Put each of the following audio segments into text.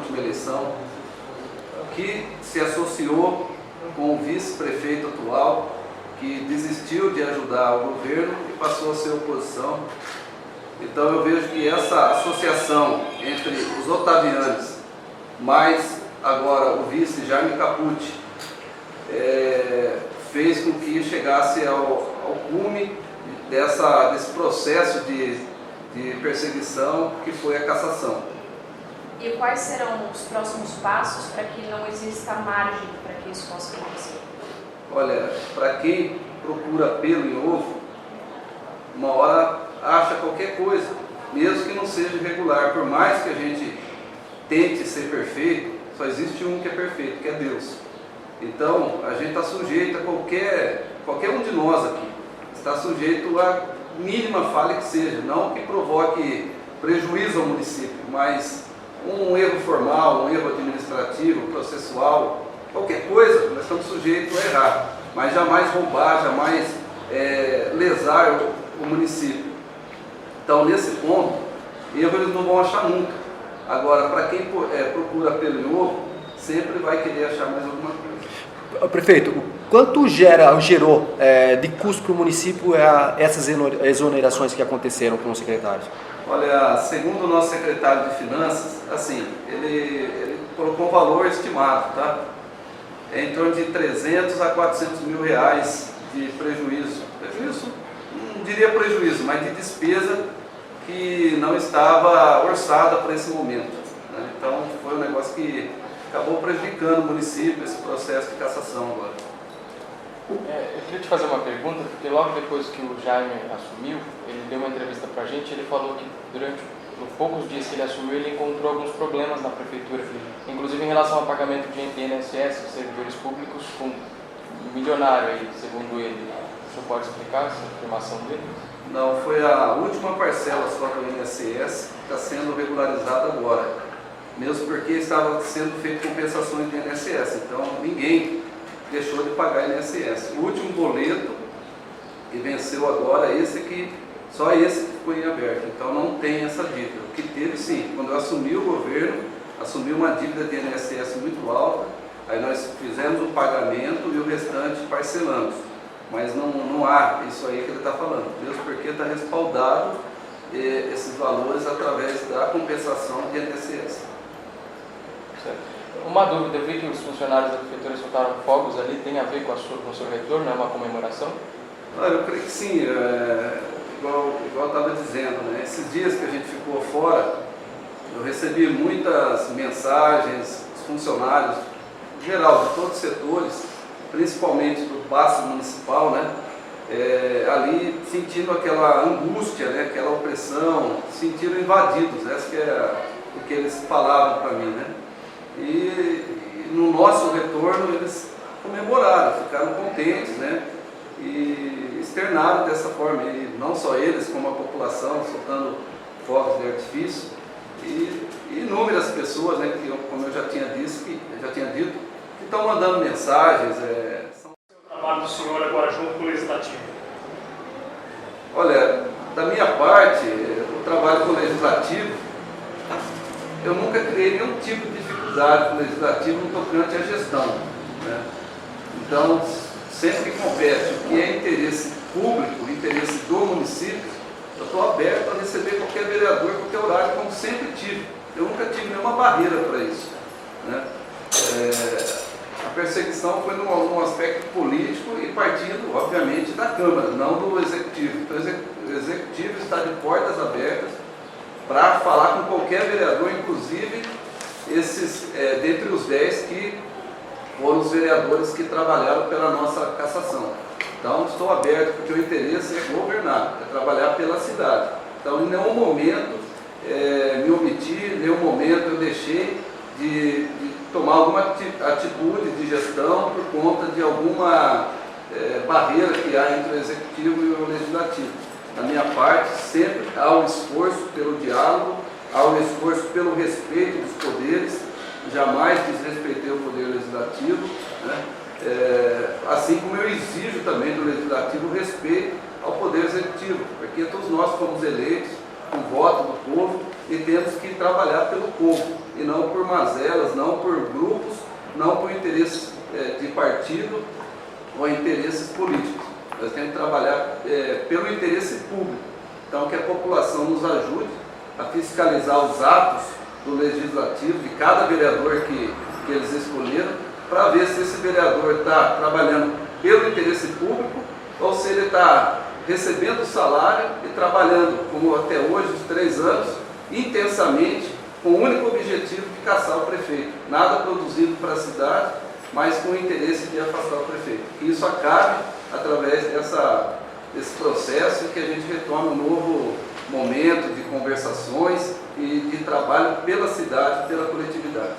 última eleição, que se associou com o vice-prefeito atual, que desistiu de ajudar o governo e passou a ser oposição. Então eu vejo que essa associação entre os otavianos, mais agora o vice Jaime Capucci, fez com que chegasse ao cume desse processo de perseguição que foi a cassação. E quais serão os próximos passos para que não exista margem para que isso possa acontecer? Olha, para quem procura pelo em ovo, uma hora acha qualquer coisa, mesmo que não seja irregular. Por mais que a gente tente ser perfeito, só existe um que é perfeito, que é Deus. Então, a gente está sujeito a qualquer um de nós aqui, está sujeito a mínima falha que seja, não que provoque prejuízo ao município, mas um erro formal, um erro administrativo, processual, qualquer coisa, nós estamos sujeitos a errar, mas jamais roubar, jamais lesar o município. Então, nesse ponto, erro eles não vão achar nunca. Agora, para quem procura pelo em ovo, sempre vai querer achar mais alguma coisa. Prefeito, quanto gerou de custo para o município essas exonerações que aconteceram com os secretários? Olha, segundo o nosso secretário de Finanças, assim, ele colocou um valor estimado, tá? É em torno de 300 a 400 mil reais de prejuízo. Prejuízo, não diria prejuízo, mas de despesa que não estava orçada para esse momento, né? Então, foi um negócio que acabou prejudicando o município, esse processo de cassação agora. Eu queria te fazer uma pergunta, porque logo depois que o Jaime assumiu, ele deu uma entrevista para a gente, ele falou que durante os poucos dias que ele assumiu, ele encontrou alguns problemas na prefeitura, inclusive em relação ao pagamento de INSS, de servidores públicos, com milionário aí, segundo ele. O senhor pode explicar essa afirmação dele? Não, foi a última parcela só do INSS que está sendo regularizada agora, mesmo porque estava sendo feito compensações do INSS, então ninguém deixou de pagar INSS. O último boleto que venceu agora, só esse que ficou em aberto, então não tem essa dívida. O que teve sim, quando eu assumi o governo, assumi uma dívida de INSS muito alta, aí nós fizemos o pagamento e o restante parcelamos. Mas não há isso aí que ele está falando, mesmo porque está respaldado esses valores através da compensação de INSS. Certo. Uma dúvida, eu vi que os funcionários da prefeitura soltaram fogos ali, tem a ver com o seu retorno, é uma comemoração? Eu creio que sim, igual eu estava dizendo, né? Esses dias que a gente ficou fora, eu recebi muitas mensagens dos funcionários, em geral, de todos os setores, principalmente do passe municipal, né? Ali sentindo aquela angústia, né? Aquela opressão, se sentiram invadidos, essa que é o que eles falavam para mim, né? E no nosso retorno eles comemoraram, ficaram contentes, né? E externaram dessa forma, e não só eles, como a população, soltando fogos de artifício, e inúmeras pessoas, né, que como eu já tinha dito, que estão mandando mensagens. O trabalho do senhor agora junto com o Legislativo? Olha, da minha parte, o trabalho com o Legislativo, eu nunca criei nenhum tipo de dificuldade com o Legislativo no tocante à gestão, né? Então, sempre que compete o que é interesse público, interesse do município, eu estou aberto a receber qualquer vereador, qualquer horário, como sempre tive. Eu nunca tive nenhuma barreira para isso, né? A perseguição foi num aspecto político e partindo, obviamente, da Câmara, não do Executivo. Então, o Executivo está de portas abertas para falar com qualquer vereador, inclusive dentre os 10 que foram os vereadores que trabalharam pela nossa cassação. Então, estou aberto, porque o interesse é governar, é trabalhar pela cidade. Então, em nenhum momento me omiti, em nenhum momento eu deixei de tomar alguma atitude de gestão por conta de alguma barreira que há entre o Executivo e o Legislativo. Da minha parte, sempre há um esforço pelo diálogo, há um esforço pelo respeito dos poderes, jamais desrespeitei o Poder Legislativo, né? Assim como eu exijo também do Legislativo respeito ao Poder Executivo, porque todos nós fomos eleitos com voto do povo e temos que trabalhar pelo povo. e não por mazelas, não por grupos, não por interesses de partido ou interesses políticos. Nós temos que trabalhar pelo interesse público. Então, que a população nos ajude a fiscalizar os atos do Legislativo, de cada vereador que eles escolheram, para ver se esse vereador está trabalhando pelo interesse público ou se ele está recebendo salário e trabalhando, como até hoje, os 3 anos, intensamente, com o único objetivo de caçar o prefeito. Nada produzido para a cidade, mas com o interesse de afastar o prefeito. Que isso acabe através desse processo e que a gente retome um novo momento de conversações e de trabalho pela cidade, pela coletividade.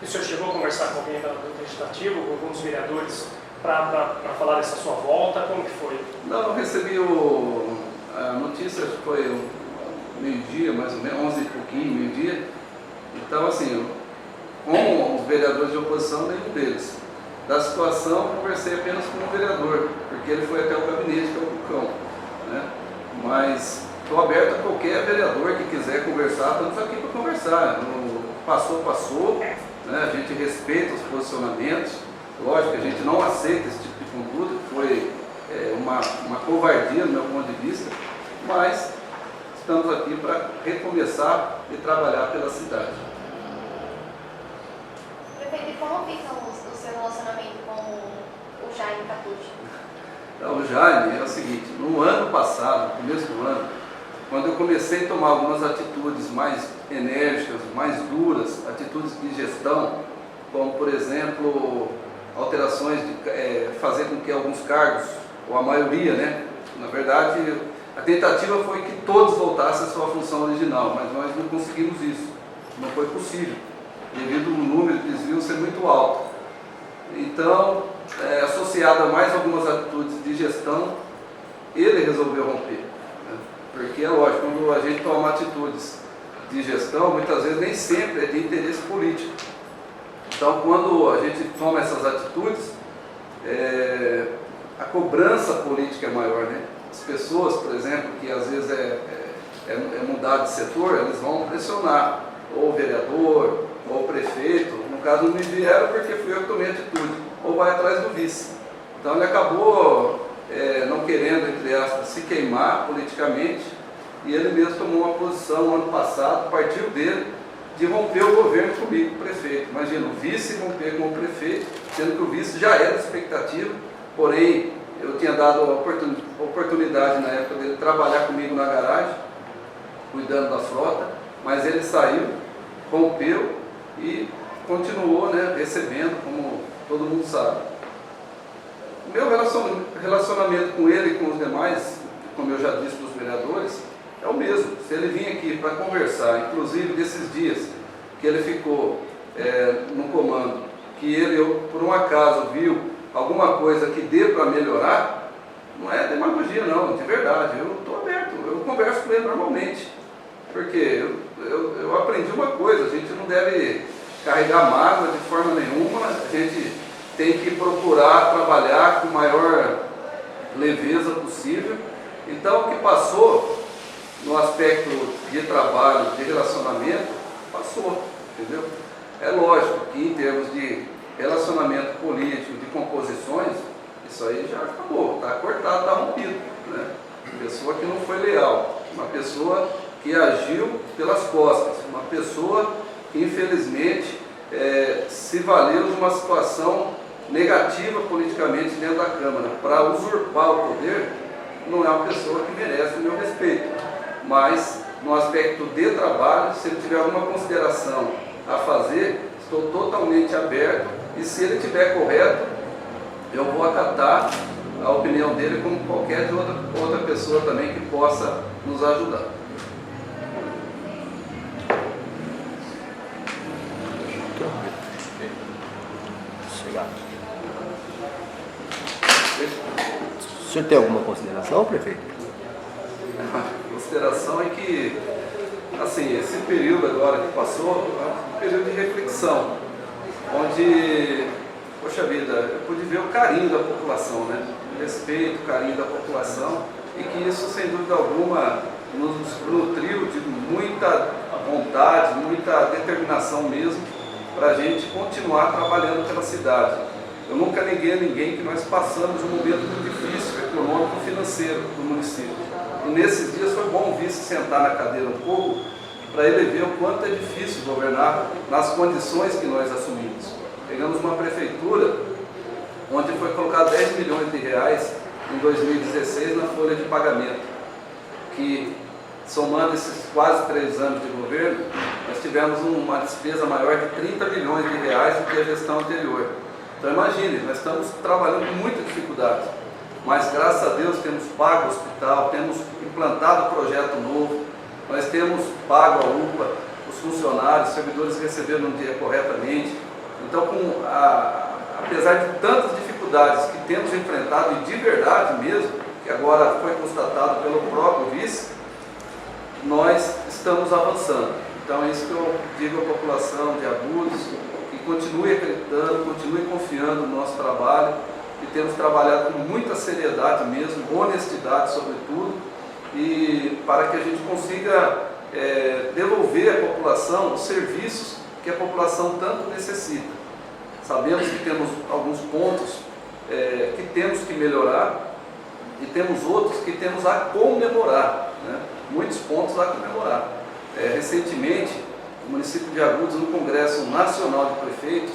E o senhor chegou a conversar com alguém do Legislativo, com alguns vereadores, para falar dessa sua volta? Como que foi? Não, eu recebi a notícia, acho que foi meio-dia, mais ou menos, 11 e pouquinho, meio-dia. Então, assim, com os vereadores de oposição, nenhum deles. Da situação, eu conversei apenas com um vereador, porque ele foi até o gabinete, que é o Cucão, né? Mas estou aberto a qualquer vereador que quiser conversar, estamos aqui para conversar. Passou, né? A gente respeita os posicionamentos. Lógico que a gente não aceita esse tipo de conduta, que foi uma covardia no meu ponto de vista, mas estamos aqui para recomeçar e trabalhar pela cidade. Prefeito, e como fica o seu relacionamento com o Jaime Capucci? Então, o Jaime é o seguinte, no ano passado, no começo do ano, quando eu comecei a tomar algumas atitudes mais enérgicas, mais duras, atitudes de gestão, como, por exemplo, alterações de fazer com que alguns cargos, ou a maioria, né? Na verdade, a tentativa foi que todos voltassem à sua função original, mas nós não conseguimos isso. Não foi possível, devido ao número de desvios ser muito alto. Então, associado a mais algumas atitudes de gestão, ele resolveu romper. Né? Porque é lógico, quando a gente toma atitudes de gestão, muitas vezes nem sempre é de interesse político. Então, quando a gente toma essas atitudes, a cobrança política é maior, né? As pessoas, por exemplo, que às vezes é mudar de setor, eles vão pressionar ou o vereador, ou o prefeito. No caso, não me vieram porque fui eu que tomei atitude, ou vai atrás do vice. Então, ele acabou não querendo, entre aspas, se queimar politicamente, e ele mesmo tomou uma posição no ano passado, partiu dele, de romper o governo comigo, o prefeito. Imagina, o vice romper com o prefeito, sendo que o vice já era de expectativa, porém, eu tinha dado a oportunidade na época dele trabalhar comigo na garagem, cuidando da frota, mas ele saiu, rompeu e continuou, né, recebendo, como todo mundo sabe. O meu relacionamento com ele e com os demais, como eu já disse para os vereadores, é o mesmo. Se ele vir aqui para conversar, inclusive desses dias que ele ficou no comando, que ele, por um acaso, viu alguma coisa que dê para melhorar, não é demagogia não, de verdade. Eu estou aberto, eu converso com ele normalmente. Porque eu aprendi uma coisa, a gente não deve carregar mágoa de forma nenhuma, a gente tem que procurar trabalhar com a maior leveza possível. Então, o que passou no aspecto de trabalho, de relacionamento, passou, entendeu? É lógico que em termos de relacionamento político, de composições, isso aí já acabou, está cortado, está rompido, né? Pessoa que não foi leal, uma pessoa que agiu pelas costas, uma pessoa que infelizmente se valeu de uma situação negativa politicamente dentro da Câmara para usurpar o poder, não é uma pessoa que merece o meu respeito. Mas no aspecto de trabalho, se ele tiver alguma consideração a fazer, estou totalmente aberto, e se ele estiver correto, eu vou acatar a opinião dele como qualquer outra pessoa também que possa nos ajudar. O senhor tem alguma consideração, prefeito? A consideração é que, assim, esse período agora que passou, é um período de reflexão, onde, poxa vida, eu pude ver o carinho da população, né? O respeito, o carinho da população, e que isso, sem dúvida alguma, nos nutriu de muita vontade, muita determinação mesmo, para a gente continuar trabalhando pela cidade. Eu nunca neguei a ninguém que nós passamos um momento muito difícil, econômico e financeiro do município. E nesses dias foi bom o vice sentar na cadeira um pouco, para ele ver o quanto é difícil governar nas condições que nós assumimos. Pegamos uma prefeitura onde foi colocado 10 milhões de reais em 2016 na folha de pagamento, que somando esses quase 3 anos de governo, nós tivemos uma despesa maior de 30 milhões de reais do que a gestão anterior. Então imagine, nós estamos trabalhando com muita dificuldade, mas graças a Deus temos pago o hospital, temos implantado projeto novo, nós temos pago a UPA, os funcionários, os servidores receberam no dia corretamente. Então, apesar de tantas dificuldades que temos enfrentado, e de verdade mesmo, que agora foi constatado pelo próprio vice, nós estamos avançando. Então é isso que eu digo à população de Agudos, que continue acreditando, continue confiando no nosso trabalho, que temos trabalhado com muita seriedade mesmo, honestidade sobretudo, e para que a gente consiga devolver à população os serviços que a população tanto necessita. Sabemos que temos alguns pontos que temos que melhorar e temos outros que temos a comemorar, né? Muitos pontos a comemorar. Recentemente, o município de Agudos, no Congresso Nacional de Prefeitos,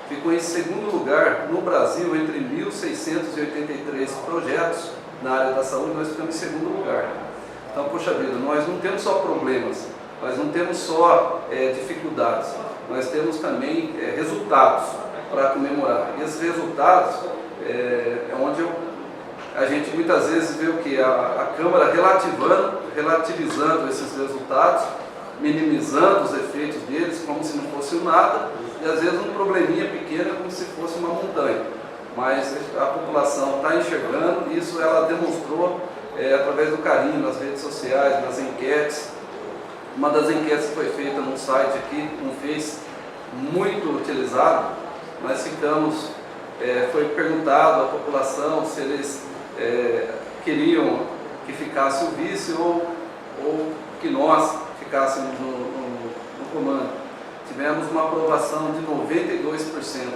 ficou em segundo lugar no Brasil entre 1.683 projetos na área da saúde, nós ficamos em segundo lugar. Então, poxa vida, nós não temos só problemas, nós não temos só dificuldades, nós temos também resultados para comemorar. E esses resultados é onde a gente muitas vezes vê o que? A Câmara relativizando esses resultados, minimizando os efeitos deles como se não fosse nada, e às vezes um probleminha pequeno como se fosse uma montanha. Mas a população está enxergando, e isso ela demonstrou através do carinho nas redes sociais, nas enquetes. Uma das enquetes que foi feita num site aqui, um Face, muito utilizado, nós ficamos, foi perguntado à população se eles queriam que ficasse o vice ou que nós ficássemos no comando. Tivemos uma aprovação de 92%.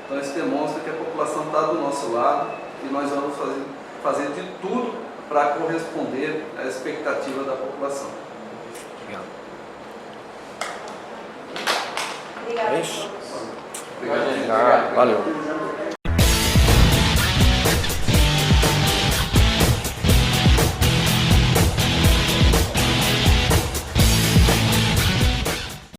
Então isso demonstra que a população está do nosso lado e nós vamos fazer de tudo para corresponder à expectativa da população. Obrigado. Obrigada a todos. Obrigado. Valeu.